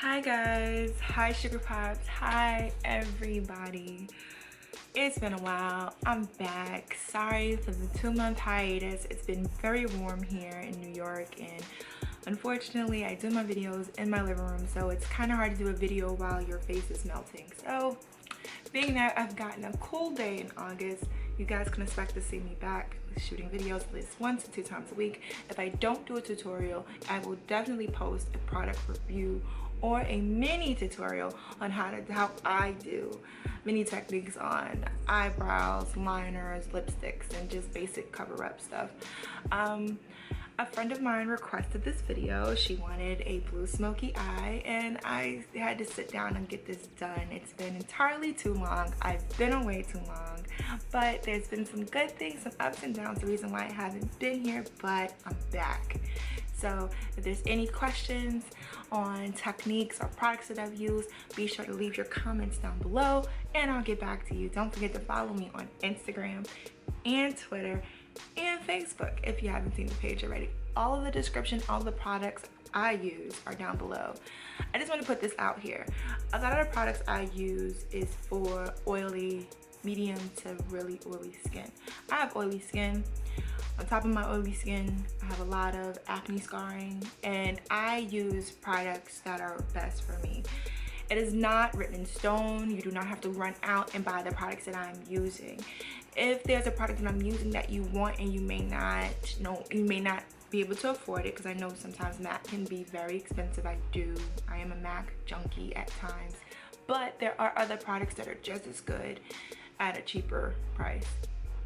Hi guys, hi Sugar Pops, hi everybody. It's been a while, I'm back. Sorry for the 2-month hiatus. It's been very warm here in New York, and unfortunately I do my videos in my living room, so it's kind of hard to do a video while your face is melting. So being that I've gotten a cool day in August, you guys can expect to see me back shooting videos at least 1 to 2 times a week. If I don't do a tutorial, I will definitely post a product review or a mini tutorial on how I do mini techniques on eyebrows, liners, lipsticks, and just basic cover-up stuff. A friend of mine requested this video. She wanted a blue smoky eye, and I had to sit down and get this done. It's been entirely too long. I've been away too long, but there's been some good things, some ups and downs, the reason why I haven't been here, but I'm back. So if there's any questions on techniques or products that I've used, be sure to leave your comments down below and I'll get back to you. Don't forget to follow me on Instagram and Twitter and Facebook if you haven't seen the page already. All of the description, all the products I use are down below. I just want to put this out here. A lot of the products I use is for oily, medium to really oily skin. I have oily skin. On top of my oily skin, I have a lot of acne scarring, and I use products that are best for me. It is not written in stone. You do not have to run out and buy the products that I'm using. If there's a product that I'm using that you want and you may not be able to afford it, because I know sometimes MAC can be very expensive. I am a MAC junkie at times, but there are other products that are just as good at a cheaper price.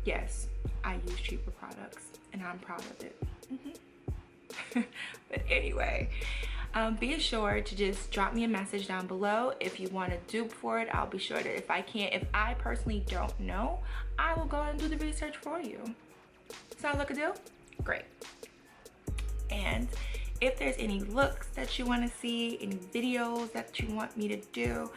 Yes, I use cheaper products and I'm proud of it. But anyway, be sure to just drop me a message down below if you want a dupe for it. I'll be sure that if I personally don't know, I will go and do the research for you. Sound like a deal? Great. And if there's any looks that you want to see, any videos that you want me to do,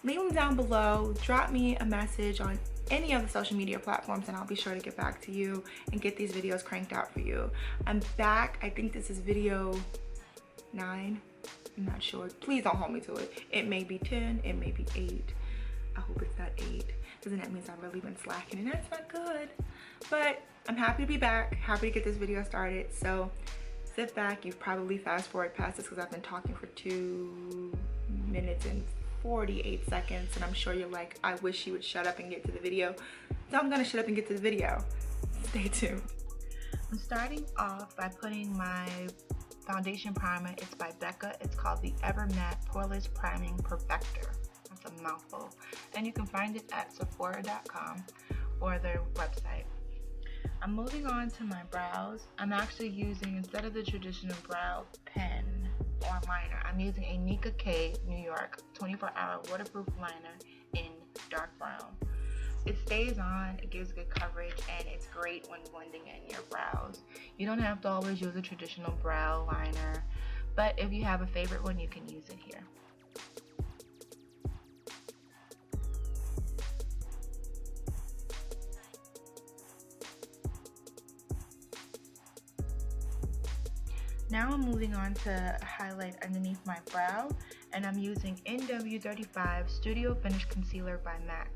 leave them down below. Drop me a message on any of the social media platforms and I'll be sure to get back to you and get these videos cranked out for you. I'm back. I think this is video 9. I'm not sure. Please don't hold me to it. It may be 10, it may be 8. I hope it's not 8, because then that means I've really been slacking and that's not good. But I'm happy to be back, happy to get this video started. So sit back. You've probably fast forward past this because I've been talking for 2 minutes and 48 seconds, and I'm sure you're like, I wish you would shut up and get to the video. So I'm gonna shut up and get to the video. Stay tuned. I'm starting off by putting my foundation primer. It's by Becca. It's called the Ever Matte Poreless Priming Perfector. That's a mouthful. And you can find it at Sephora.com or their website. I'm moving on to my brows. I'm actually using, instead of the traditional brow pen or liner, I'm using a Nika K New York 24-hour waterproof liner in dark brown. It stays on, it gives good coverage, and it's great when blending in your brows. You don't have to always use a traditional brow liner, but if you have a favorite one, you can use it here. Now I'm moving on to highlight underneath my brow, and I'm using NW35 Studio Finish Concealer by MAC.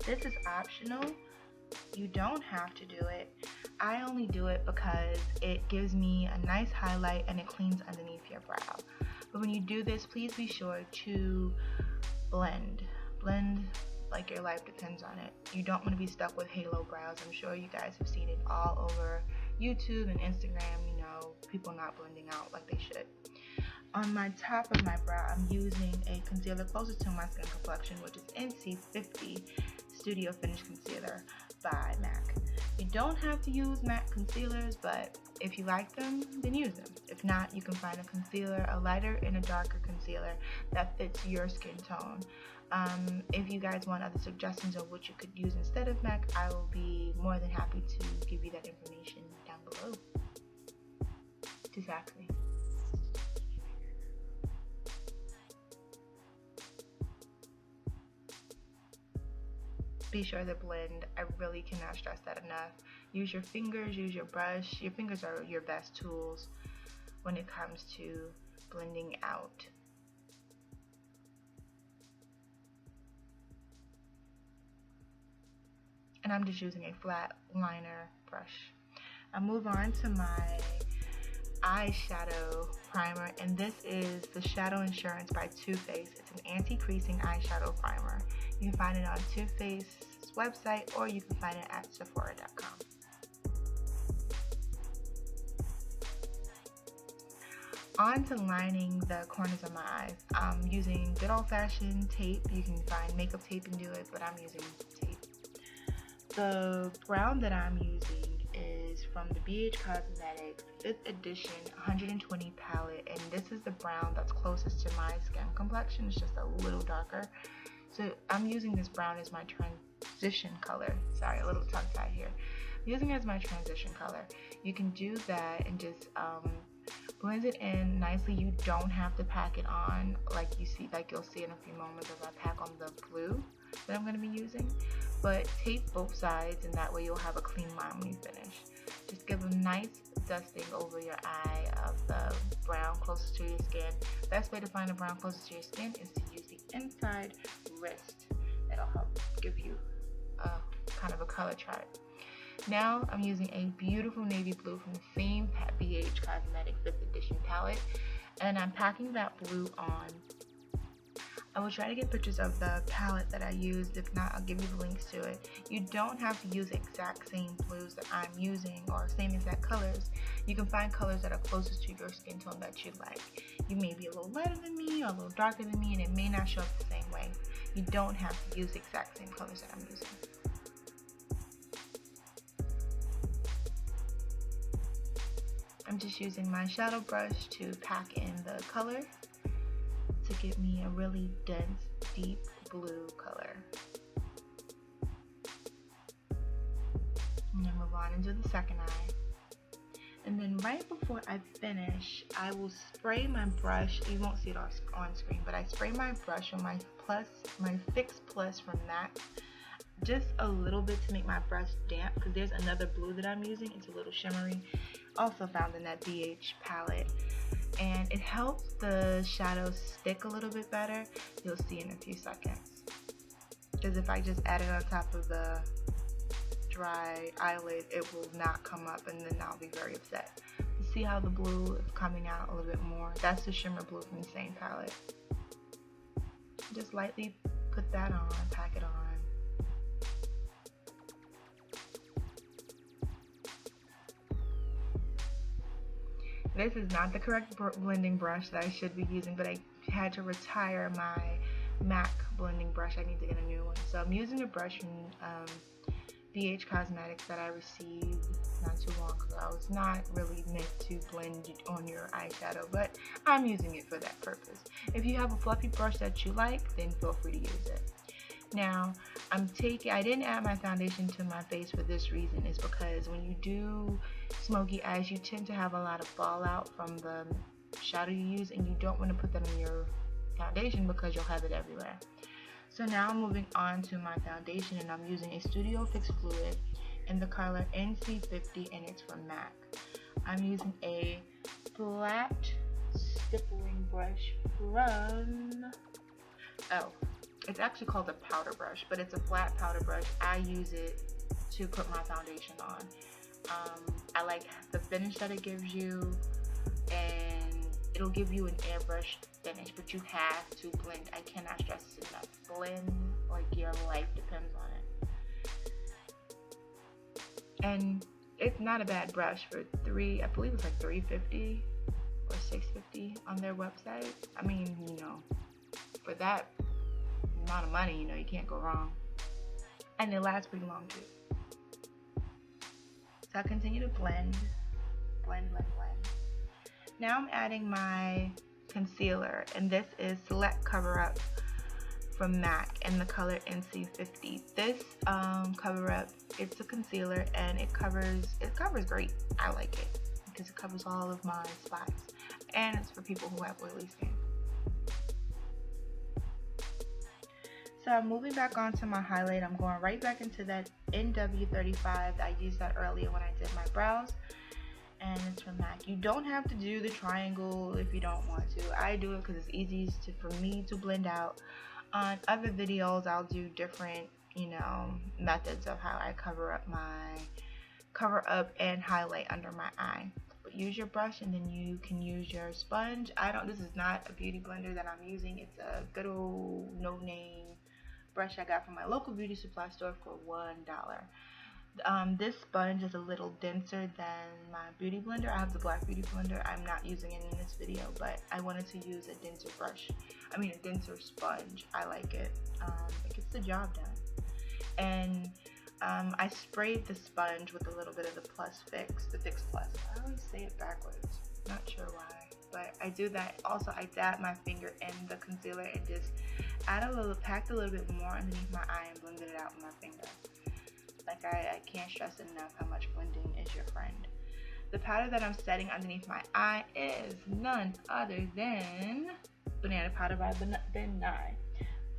This is optional. You don't have to do it. I only do it because it gives me a nice highlight and it cleans underneath your brow. But when you do this, please be sure to blend like your life depends on it. You don't want to be stuck with halo brows. I'm sure you guys have seen it all over YouTube and Instagram, you know, people not blending out like they should. On my top of my brow, I'm using a concealer closest to my skin complexion, which is NC50 Studio Finish Concealer by MAC. You don't have to use MAC concealers, but if you like them, then use them. If not, you can find a concealer, a lighter and a darker concealer that fits your skin tone. If you guys want other suggestions of what you could use instead of MAC, I will be more than happy to give you that information down below. Just ask me. Be sure to blend. I really cannot stress that enough. Use your fingers, use your brush. Your fingers are your best tools when it comes to blending out and I'm just using a flat liner brush. I move on to my eyeshadow primer, and this is the Shadow Insurance by Too Faced. It's an anti-creasing eyeshadow primer. You can find it on Too Faced's website, or you can find it at Sephora.com. On to lining the corners of my eyes. I'm using good old-fashioned tape. You can find makeup tape and do it, but I'm using tape. The brown that I'm using is from the BH Cosmetics 5th edition 120 palette, and this is the brown that's closest to my skin complexion. It's just a little darker. So I'm using this brown as my transition color. Sorry, a little tongue-tied here. I'm using it as my transition color. You can do that and just blend it in nicely. You don't have to pack it on like you'll see in a few moments as I pack on the blue that I'm going to be using. But tape both sides, and that way you'll have a clean line when you finish. Just give a nice dusting over your eye of the brown closest to your skin. Best way to find the brown closest to your skin is to use the inside wrist. That'll help give you kind of a color chart. Now I'm using a beautiful navy blue from the same BH Cosmetic 5th edition palette, and I'm packing that blue on. I will try to get pictures of the palette that I used. If not, I'll give you the links to it. You don't have to use exact same blues that I'm using or same exact colors. You can find colors that are closest to your skin tone that you like. You may be a little lighter than me or a little darker than me, and it may not show up the same way. You don't have to use the exact same colors that I'm using. I'm just using my shadow brush to pack in the color to give me a really dense, deep blue color. And then move on into the second eye. And then right before I finish, I will spray my brush. You won't see it on screen, but I spray my brush on my Fix Plus from MAC. Just a little bit to make my brush damp, because there's another blue that I'm using. It's a little shimmery, also found in that BH palette, and it helps the shadows stick a little bit better. You'll see in a few seconds, because if I just add it on top of the dry eyelid, it will not come up, and then I'll be very upset. You see how the blue is coming out a little bit more? That's the shimmer blue from the same palette. Just lightly put that on, pack it on. This is not the correct blending brush that I should be using, but I had to retire my MAC blending brush. I need to get a new one. So I'm using a brush from BH Cosmetics that I received not too long ago. It's not really meant to blend on your eyeshadow, but I'm using it for that purpose. If you have a fluffy brush that you like, then feel free to use it. Now, I didn't add my foundation to my face for this reason, is because when you do smoky eyes, you tend to have a lot of fallout from the shadow you use, and you don't want to put that on your foundation because you'll have it everywhere. So now I'm moving on to my foundation, and I'm using a Studio Fix Fluid in the color NC50, and it's from MAC. I'm using a flat stippling brush from, it's actually called a powder brush, but it's a flat powder brush. I use it to put my foundation on. I like the finish that it gives you, and it'll give you an airbrush finish, but you have to blend. I cannot stress this enough. Blend like your life depends on it. And it's not a bad brush for I believe it's like $350 or $650 on their website. I mean, for that amount of money, you can't go wrong, and it lasts pretty long too. So I continue to blend. Now I'm adding my concealer, and this is Select Cover Up from MAC in the color NC50. This cover up, it's a concealer, and it covers great. I like it because it covers all of my spots, and it's for people who have oily skin. So I'm moving back onto my highlight. I'm going right back into that NW35. I used that earlier when I did my brows, and it's from MAC. You don't have to do the triangle if you don't want to. I do it because it's easy for me to blend out. On other videos, I'll do different, you know, methods of how I cover up and highlight under my eye. But use your brush, and then you can use your sponge. This is not a beauty blender that I'm using. It's a good old no-name brush I got from my local beauty supply store for $1. This sponge is a little denser than my beauty blender. I have the black beauty blender. I'm not using it in this video, but I wanted to use a denser a denser sponge. I like it. It gets the job done. And I sprayed the sponge with a little bit of the the Fix Plus. I always say it backwards. Not sure why, but I do that. Also, I dab my finger in the concealer and just packed a little bit more underneath my eye and blended it out with my finger. Like, I can't stress enough how much blending is your friend. The powder that I'm setting underneath my eye is none other than Banana Powder by Ben Nye.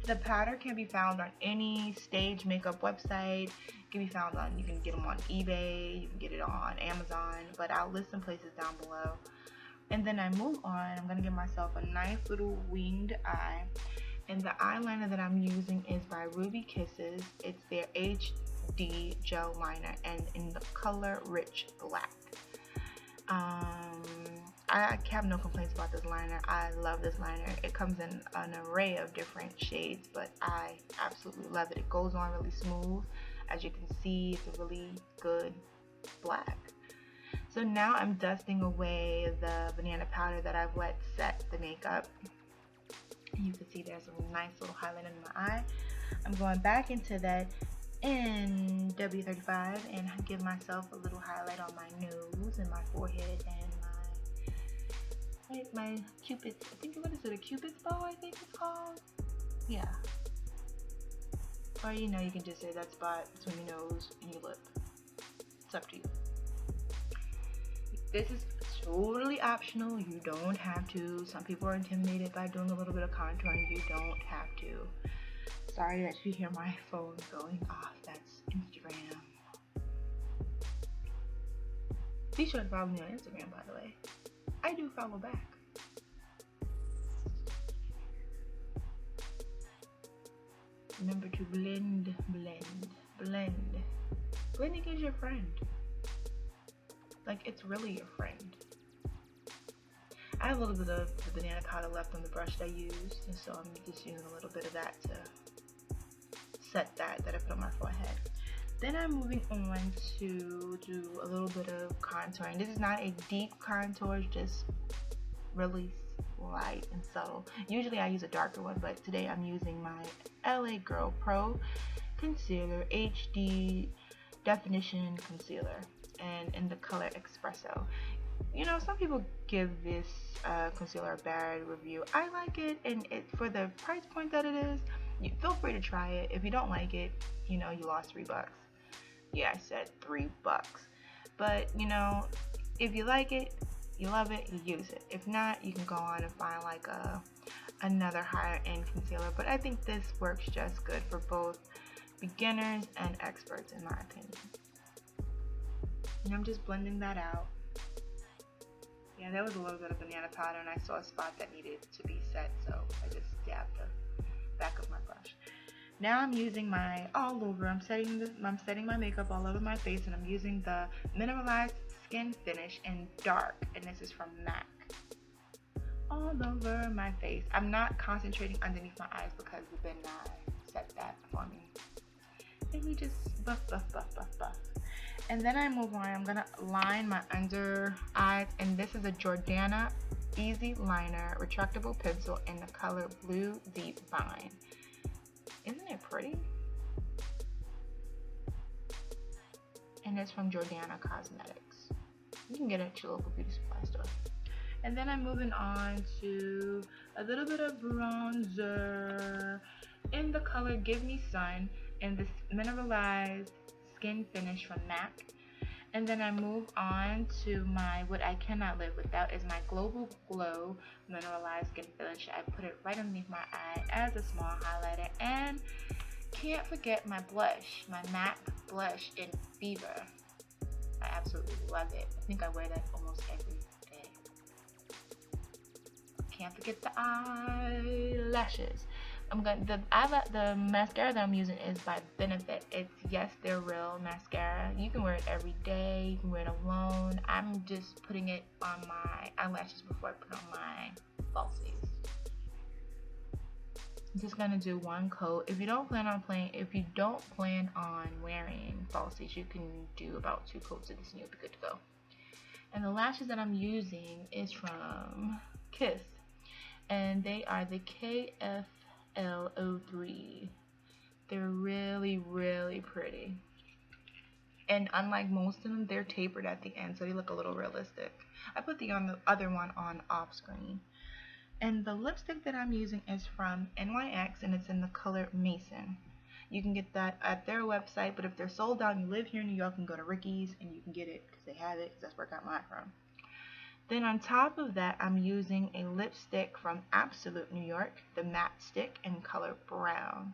The powder can be found on any stage makeup website. It can be found you can get them on eBay, you can get it on Amazon, but I'll list some places down below. And then I move on. I'm going to give myself a nice little winged eye. And the eyeliner that I'm using is by Ruby Kisses. It's their HD gel liner, and in the color Rich Black. I have no complaints about this liner. I love this liner. It comes in an array of different shades, but I absolutely love it. It goes on really smooth. As you can see, it's a really good black. So now I'm dusting away the banana powder that I've let set the makeup. You can see there's a nice little highlight in my eye. I'm going back into that NW35 and give myself a little highlight on my nose and my forehead and my Cupid's, a Cupid's bow, I think it's called? Yeah. Or, you can just say that spot between your nose and your lip. It's up to you. This is totally optional. You don't have to. Some people are intimidated by doing a little bit of contouring. You don't have to. Sorry that you hear my phone going off. That's Instagram. Be sure to follow me on Instagram, by the way. I do follow back. Remember to blend, blend, blend. Blending is your friend. Like, it's really your friend. I have a little bit of the banana powder left on the brush that I used, and so I'm just using a little bit of that to set that I put on my forehead. Then I'm moving on to do a little bit of contouring. This is not a deep contour, it's just really light and subtle. Usually I use a darker one, but today I'm using my LA Girl Pro Concealer HD Definition Concealer, and in the color Espresso. Some people give this concealer a bad review. I like it, and for the price point that it is, you feel free to try it. If you don't like it, you lost $3. Yeah, I said $3. But if you like it, you love it, you use it. If not, you can go on and find like another higher end concealer. But I think this works just good for both beginners and experts, in my opinion. And I'm just blending that out. Yeah, there was a little bit of banana powder, and I saw a spot that needed to be set, so I just dabbed the back of my brush. Now I'm using I'm setting my makeup all over my face, and I'm using the Mineralized Skin Finish in Dark, and this is from MAC. All over my face. I'm not concentrating underneath my eyes because the Ben Nye set that for me. And we just buff, buff, buff, buff, buff. And then I move on. I'm gonna line my under eyes, and this is a Jordana Easy Liner retractable pencil in the color Blue Deep Vine. Isn't it pretty? And it's from Jordana Cosmetics. You can get it at your local beauty supply store. And then I'm moving on to a little bit of bronzer in the color Give Me Sun in this Mineralized Skin Finish from MAC. And then I move on to what I cannot live without is my Global Glow Mineralized Skin Finish. I put it right underneath my eye as a small highlighter. And can't forget my blush, my MAC blush in Fever. I absolutely love it. I think I wear that almost every day. Can't forget the eyelashes. The mascara that I'm using is by Benefit. It's Yes They're Real mascara. You can wear it every day. You can wear it alone. I'm just putting it on my eyelashes before I put on my falsies. I'm just gonna do one coat. If you don't plan on wearing falsies, you can do about 2 coats of this and you'll be good to go. And the lashes that I'm using is from Kiss, and they are the KFL03. They're really, really pretty. And unlike most of them, they're tapered at the end, so they look a little realistic. I put the other one on off screen. And the lipstick that I'm using is from NYX, and it's in the color Mason. You can get that at their website, but if they're sold out and you live here in New York, you can go to Ricky's and you can get it because they have it, because that's where I got mine from. Then on top of that, I'm using a lipstick from Absolute New York, the matte stick in color brown.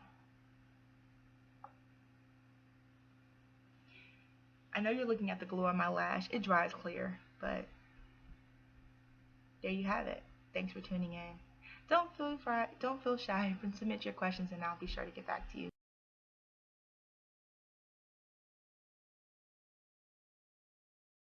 I know you're looking at the glue on my lash. It dries clear, but there you have it. Thanks for tuning in. Don't feel shy, but submit your questions and I'll be sure to get back to you.